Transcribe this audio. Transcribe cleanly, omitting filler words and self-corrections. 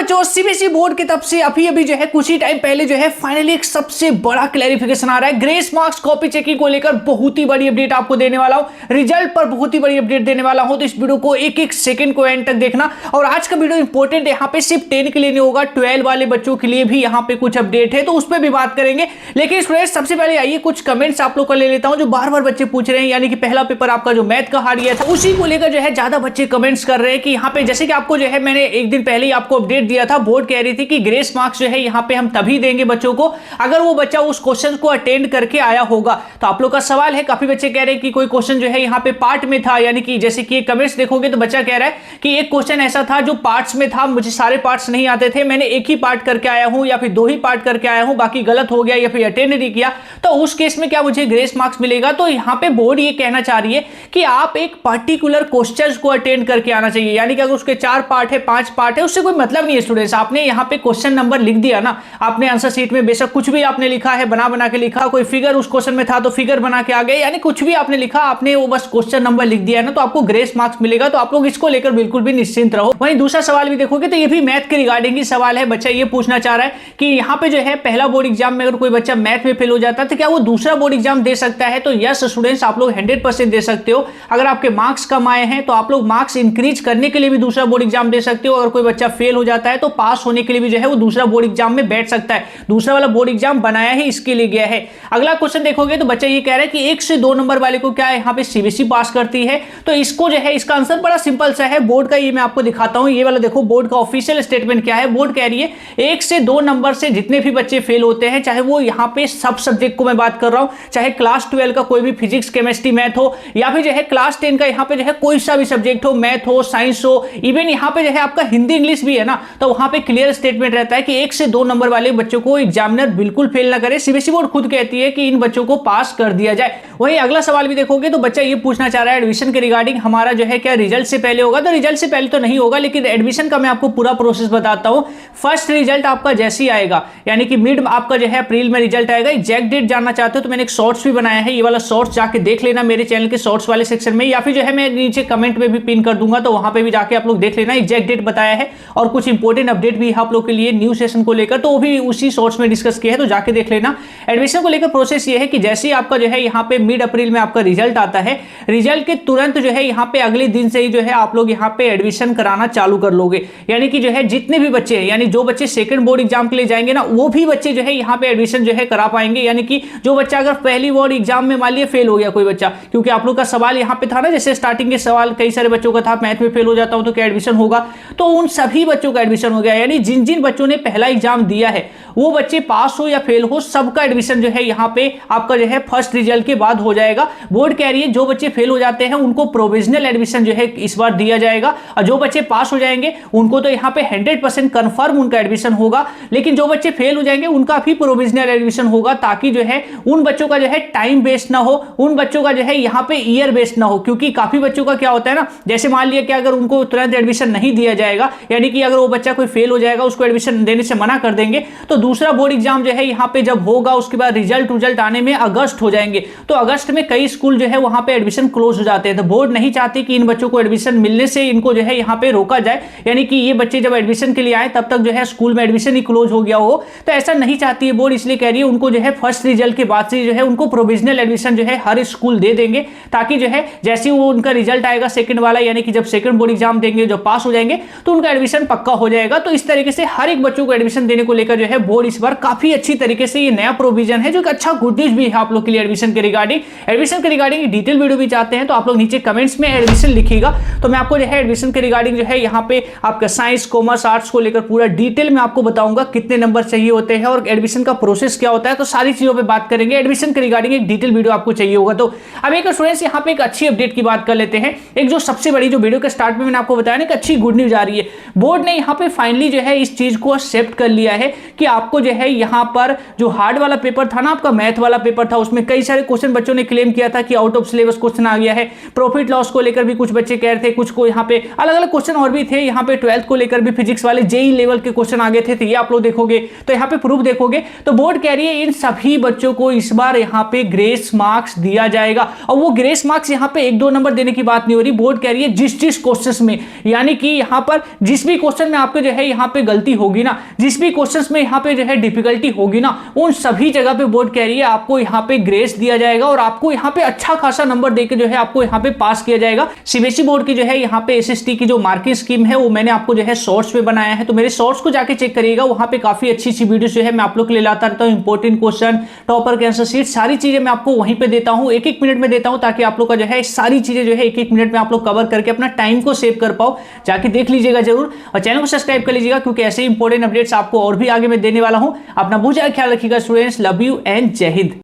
बच्चों CBSE board की तरफ से अभी जो है कुछ ही टाइम पहले जो है फाइनली एक सबसे बड़ा क्लैरिफिकेशन आ रहा है। ग्रेस मार्क्स कॉपी चेकिंग को लेकर बहुत ही बड़ी अपडेट आपको देने वाला हूं, रिजल्ट पर बहुत ही बड़ी अपडेट देने वाला हूं। तो इस वीडियो को एक एक सेकंड को एंड तक देखना। और आज का वीडियो इंपॉर्टेंट है, यहाँ पे सिर्फ 10 के लिए नहीं होगा, 12 वाले बच्चों के लिए भी यहाँ पे कुछ अपडेट है, तो उस पर भी बात करेंगे। लेकिन स्टूडेंट्स सबसे पहले आइए कुछ कमेंट्स आप लोग का ले लेता हूं जो बार बार बच्चे पूछ रहे हैं। यानी कि पहला पेपर आपका जो मैथ का हार्ड गया था उसी को लेकर जो है ज्यादा बच्चे कमेंट्स कर रहे हैं कि यहाँ पे जैसे कि आपको जो है मैंने एक दिन पहले ही आपको अपडेट दिया था, बोर्ड कह रही थी कि ग्रेस मार्क्स जो है यहाँ पे हम तभी देंगे बच्चों को अगर वो बच्चा उस क्वेश्चन को अटेंड करके आया होगा। तो आप लोग का सवाल है, काफी बच्चे कह रहे हैं कि कोई क्वेश्चन जो है यहाँ पे पार्ट में था, यानी कि जैसे कि कमेंट्स देखोगे तो बच्चा कह रहा है कि एक क्वेश्चन ऐसा था जो पार्ट्स में था, मुझे सारे पार्ट्स नहीं आते थे, मैंने एक ही पार्ट करके आया हूं या फिर 2 ही पार्ट करके आया हूं, बाकी गलत हो गया या फिर अटेंड नहीं किया, तो उस केस में क्या मुझे ग्रेस मार्क्स मिलेगा? तो यहाँ पे बोर्ड ये कहना चाह रही है कि आप एक पर्टिकुलर क्वेश्चन को अटेंड करके आना चाहिए। यानी कि अगर उसके 4 पार्ट है 5 पार्ट है उससे कोई मतलब नहीं है स्टूडेंट्स। आपने यहाँ पे क्वेश्चन नंबर लिख दिया ना, आपने आंसर शीट में बेशक कुछ भी आपने लिखा है, बना के लिखा, कोई फिगर उस क्वेश्चन में था तो फिगर बना के आ गए, यानी कुछ भी आपने लिखा, आपने वो बस क्वेश्चन नंबर लिख दिया ना, तो आपको ग्रेस मार्क्स मिलेगा। तो आप लोग इसको लेकर बिल्कुल भी निश्चिंत रहो। वहीं दूसरा सवाल भी देखोगे तो ये भी मैथ के रिगार्डिंग ही सवाल है। बच्चा ये पूछना चाह रहा है कि यहाँ पे जो है पहला बोर्ड एग्जाम में अगर कोई बच्चा मैथ में फेल हो जाता है तो क्या वो दूसरा बोर्ड एग्जाम दे सकता है? तो यस स्टूडेंट्स, आप लोग 100% दे सकते हो। अगर आपके मार्क्स कम आए हैं तो आप लोग मार्क्स इंक्रीज करने के लिए भी दूसरा बोर्ड एग्जाम दे सकते हो। अगर कोई बच्चा फेल हो जाता है तो पास होने के लिए भी जो है वो दूसरा बोर्ड एग्जाम में बैठ सकता है। दूसरा वाला बोर्ड एग्जाम बनाया ही इसके लिए गया है। अगला क्वेश्चन देखोगे तो बच्चा ये कह रहा है कि 1 से 2 नंबर वाले को क्या यहाँ पे सीबीएसई पास करती है? तो इसको जो है इसका आंसर बड़ा सिंपल सा है, बोर्ड का ये मैं आपको दिखाता हूं। ये वाला देखो बोर्ड का ऑफिशियल स्टेटमेंट क्या है। बोर्ड कह रही है 1 से 2 नंबर से जितने भी बच्चे फेल होते हैं, चाहे वो यहाँ पे सब सब्जेक्ट को मैं बात कर रहा हूं, चाहे क्लास 12 का कोई भी फिजिक्स केमिस्ट्री मैथ हो या फिर जो है क्लास 10 का यहाँ पे जो है कोई सा भी सब्जेक्ट हो, मैथ हो साइंस हो, इवन यहाँ पे जो है आपका हिंदी इंग्लिश भी है ना, तो वहां पे क्लियर स्टेटमेंट रहता है कि 1 से 2 नंबर वाले बच्चों को एग्जामिनर बिल्कुल फेल ना करे। सीबीएसई बोर्ड खुद कहती है कि इन बच्चों को पास कर दिया जाए। वहीं अगला सवाल भी देखोगे तो बच्चा ये पूछना चाह रहा है एडमिशन के रिगार्डिंग हमारा जो है क्या रिजल्ट से पहले होगा? तो रिजल्ट से पहले तो नहीं होगा, लेकिन एडमिशन का मैं आपको पूरा प्रोसेस बताता हूं। फर्स्ट रिजल्ट आपका जैसे ही आएगा, यानी कि मिड आपका जो है अप्रैल में रिजल्ट आएगा। एग्जैक्ट डेट जानना चाहते हो तो मैंने एक शॉर्ट्स भी बनाया है, ये वाला शॉर्ट्स जाके देख लेना मेरे चैनल के शॉर्ट्स वाले सेक्शन में, या फिर जो है मैं नीचे कमेंट में भी पिन कर दूंगा, तो वहां पे भी जाके आप लोग देख लेना। एग्जैक्ट डेट बताया है और कुछ इंपॉर्टेंट अपडेट भी आप लोग के लिए न्यू सेशन को लेकर, तो वो भी उसी शॉर्ट्स में डिस्कस किया है, तो जाके देख लेना। एडमिशन को लेकर प्रोसेस ये है कि जैसे ही आपका जो है यहाँ पे मिड अप्रैल में आपका रिजल्ट आता है, रिजल्ट के तुरंत जो है यहाँ पे अगले दिन से ही जो है आप लोग यहाँ पे एडमिशन कराना चालू कर लोगे। यानी कि जो है जितने भी बच्चे हैं, यानी जो बच्चे सेकंड बोर्ड एग्जाम के लिए जाएंगे ना, वो भी बच्चे जो है यहाँ पे एडमिशन जो है करा पाएंगे। यानी कि जो बच्चा अगर पहली बोर्ड एग्जाम में मान लिया फेल हो गया कोई बच्चा, क्योंकि आप लोग का सवाल यहाँ पे था ना, जैसे स्टार्टिंग के सवाल कई सारे बच्चों का था, मैथ में फेल हो जाता हूं तो क्या एडमिशन होगा, तो उन सभी बच्चों का एडमिशन हो गया। यानी जिन जिन बच्चों ने पहला एग्जाम दिया है वो बच्चे पास हो या फेल हो, सबका एडमिशन जो है यहाँ पे आपका जो है फर्स्ट रिजल्ट के बाद हो जाएगा। बोर्ड कह रही है जो बच्चे फेल हो जाते हैं उनको प्रोविजनल एडमिशन जो है इस बार दिया जाएगा, और जो बच्चे पास हो जाएंगे उनको तो यहाँ पे 100% कंफर्म उनका एडमिशन होगा। लेकिन जो बच्चे फेल हो जाएंगे उनका भी प्रोविजनल एडमिशन होगा, ताकि जो है उन बच्चों का जो है टाइम वेस्ट ना हो, उन बच्चों का जो है यहाँ पे ईयर वेस्ट ना हो। क्योंकि काफी बच्चों का क्या होता है ना, जैसे मान लिया कि अगर उनको तुरंत एडमिशन नहीं दिया जाएगा, यानी कि अगर वो बच्चा कोई फेल हो जाएगा उसको एडमिशन देने से मना कर देंगे, तो दूसरा बोर्ड एग्जाम जो है यहाँ पे जब होगा उसके बाद रिजल्ट आने में अगस्त हो जाएंगे, तो अगस्त में कई स्कूल जो है वहां पे एडमिशन क्लोज हो जाते हैं। तो बोर्ड नहीं चाहती कि इन बच्चों को एडमिशन मिलने से इनको जो है यहाँ पे रोका जाए, यानी कि ये बच्चे जब एडमिशन के लिए आए तब तक जो है स्कूल में एडमिशन ही क्लोज हो गया हो, तो ऐसा नहीं चाहती है बोर्ड। इसलिए कह रही है उनको जो है फर्स्ट रिजल्ट के बाद से जो है उनको प्रोविजनल एडमिशन जो है हर स्कूल दे देंगे, ताकि जो है जैसे वो उनका रिजल्ट आएगा सेकंड वाला, यानी कि जब सेकंड बोर्ड एग्जाम देंगे जब पास हो जाएंगे तो उनका एडमिशन पक्का हो जाएगा। तो इस तरीके से हर एक बच्चों को एडमिशन देने को लेकर जो है बोर्ड इस बार काफी अच्छी तरीके से ये नया प्रोविजन है, जो कि अच्छा गुड न्यूज भी है आप लोग के लिए एडमिशन के रिगार्डिंग डिटेल वीडियो भी चाहते हैं तो आप लोग नीचे कमेंट्स में एडमिशन लिखिएगा, तो मैं आपको जो है एडमिशन के रिगार्डिंग जो है यहाँ पे आपका साइंस कॉमर्स आर्ट्स को लेकर पूरा डिटेल में आपको बताऊंगा कितने नंबर चाहिए होते हैं और एडमिशन का प्रोसेस क्या होता है, तो सारी चीजों पे बात करेंगे। एडमिशन के रिगार्डिंग एक डिटेल वीडियो आपको चाहिए होगा। तो अब एक स्टूडेंट्स यहाँ पे एक अच्छी अपडेट की बात कर लेते हैं। एक जो सबसे बड़ी जो वीडियो के स्टार्ट में मैंने आपको बताया ना, एक अच्छी गुड न्यूज आ रही है। बोर्ड ने यहाँ पे फाइनली जो है इस चीज को एक्सेप्ट कर लिया है कि आपको जो है यहाँ पर जो हार्ड वाला पेपर था ना, आपका मैथ वाला पेपर था, उसमें कई सारे क्वेश्चन बच्चों ने क्लेम किया था कि आउट ऑफ सिलेबस क्वेश्चन आ गया है। प्रॉफिट लॉस को लेकर भी कुछ बच्चे कह रहे थे, कुछ को यहाँ पे अलग अलग क्वेश्चन और भी थे। यहाँ पे 12th को लेकर भी फिजिक्स वाले जेई लेवल के क्वेश्चन आ गए थे, तो ये आप लोग देखोगे तो यहाँ पे प्रूफ देखोगे तो बोर्ड कह रही है इन सभी बच्चों को इस बार यहाँ पे ग्रेस मार्क्स दिया जाएगा। और वो ग्रेस मार्क्स यहाँ पे 1-2 नंबर देने की बात नहीं हो रही, बोर्ड कह रही है जिस क्वेश्चन में, यानी कि यहाँ पर जिस भी क्वेश्चन में आपके जो है यहाँ पे गलती होगी ना, जिस भी क्वेश्चंस में यहाँ पे जो है डिफिकल्टी होगी ना, उन सभी जगह पे बोर्ड कह रही है आपको यहाँ पे ग्रेस दिया जाएगा और आपको यहाँ पे अच्छा खासा नंबर देके जो है आपको यहाँ पे पास किया जाएगा। सीबीएसई बोर्ड की जो है यहाँ पे एसएसटी की जो मार्किंग स्कीम है वो मैंने आपको जो है शॉर्ट्स पे बनाया है, तो मेरे शॉर्ट्स को जाके चेक करिएगा, वहां पे काफी अच्छी अच्छी वीडियो जो है मैं आप लोग के लिए लाता रहता हूँ। इंपॉर्टेंट क्वेश्चन, टॉपर के आंसर शीट, सारी चीजें मैं आपको वहीं पे देता हूँ, एक एक मिनट में देता हूँ, ताकि आप लोग का जो है सारी चीजें जो है एक एक मिनट में आप लोग कवर करके अपना टाइम को सेव कर पाओ। जाके देख लीजिएगा जरूर और चैनल को सब्सक्राइब कर लीजिएगा, क्योंकि ऐसे इंपॉर्टेंट अपडेट्स आपको और भी आगे मैं देने वाला हूँ। अपना बहुत ज्यादा ख्याल रखिएगा स्टूडेंट्स, लव यू एंड जय हिंद।